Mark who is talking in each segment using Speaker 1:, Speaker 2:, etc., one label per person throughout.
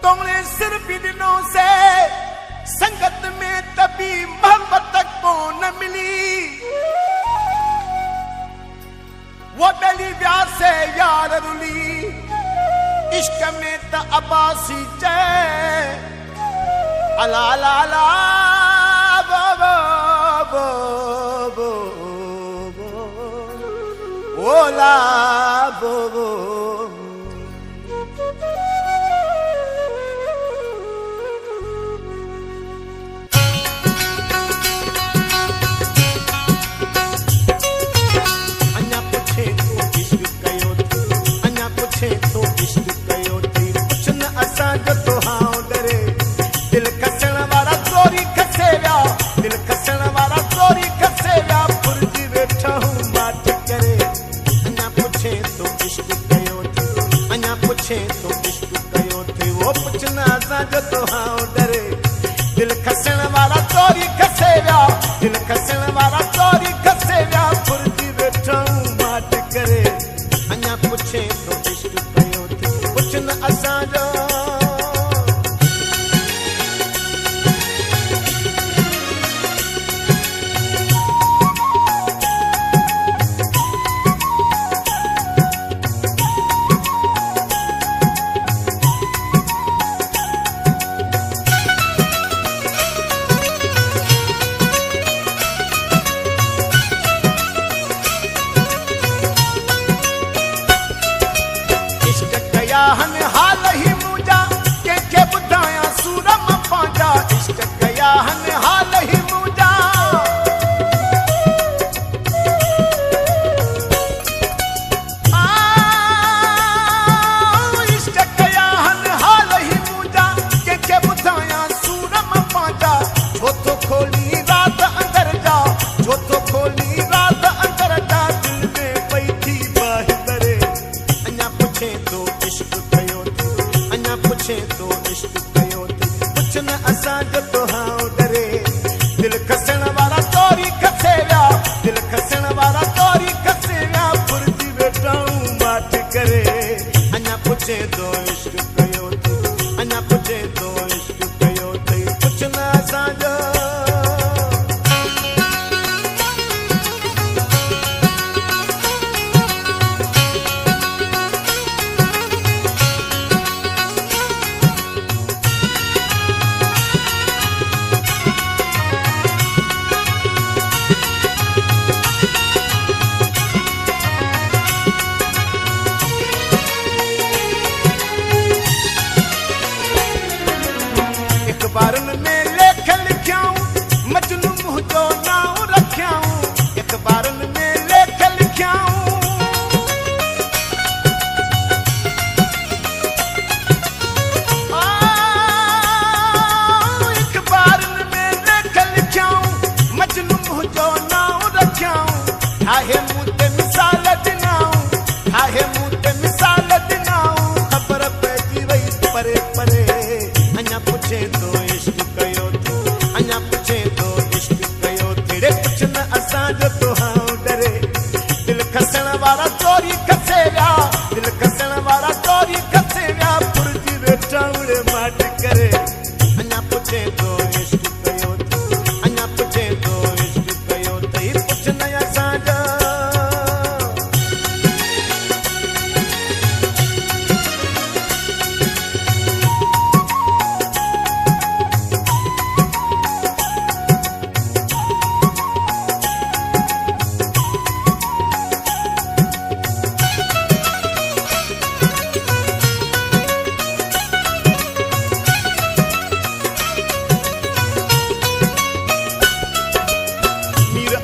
Speaker 1: तोड़े सिर भी दिनों से संगत में तभी मोहब्बत को न मिली। वो बेली ब्याह से यार रुली इश्क में त अब्बासी जय अला अला अला बो बो बो बो ओला बो बो। दिल खसण वाला चोरी खसे विया दिल खसण वाला चोरी खसे विया फुर्जी वेठा माट करे अञा पुछे तो इश्क कयो थी कुछ न असांजो। हाल ही मुझा के बुधाया सूरम पांजा इश्क कया हन हाल ही मुझा इश्क कया हन हाल ही मुझा के बुधाया सूरम पांजा छो तो खोली रात अंदर जा छो तो खोली रात अंदर जा दिल में पई थी बाहि करे अञा पुछे तो इश्क पुछे तो इश्क कयो थी कुछ न असांजो तो हाँ डरे दिल खसण वाला चोरी खसे विया दिल खसण वाला चोरी खसे विया फुर्जी वेठाऊं माठ करे अञा पुछे तो इश्क कयो थी अञा पुछे तो इश्क कयो थी कुछ न असांजो। अखबारन में लेख लिखियाऊं मजनू मुँह जो नाव रखियाऊं अखबारन में लेख लिखियाऊं अखबारन में लेख लिखियाऊं मजनू मुँह जो नाव रखियाऊं आहे मुँह ते मिसाल दिनाऊं आहे मुँह ते मिसाल दिनाऊं खबर पइजी वई परे परे अञा पुछे तो इश्क कयो थी अञा पुछे तो इश्क कयो थी रे कुछ न असांजो तो हाँ डरे दिल खसण वाला चोरी खसे विया दिल खसण वाला चोरी खसे विया फुर्जी वेठा उड़े माट करे अञा पुछे तो इश्क कयो थी अञा पुछे तो इश्क कयो थी कुछ न असांजो।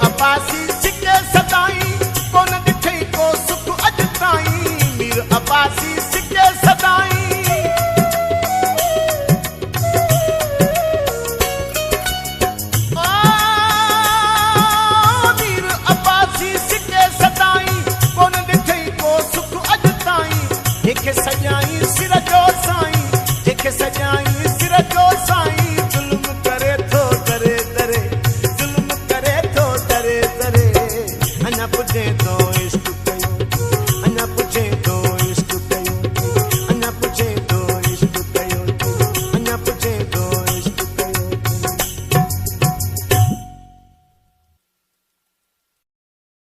Speaker 1: अब्बासी सिके सदाई कोन दिठई को सुख अज ताईं मीर अब्बासी सिके सदाई मीर अब्बासी सिके सदाई कोन दिठई को सुख अज ताईं जेके सजाई सिर जो साईं जेके सजाई सिर जो साईं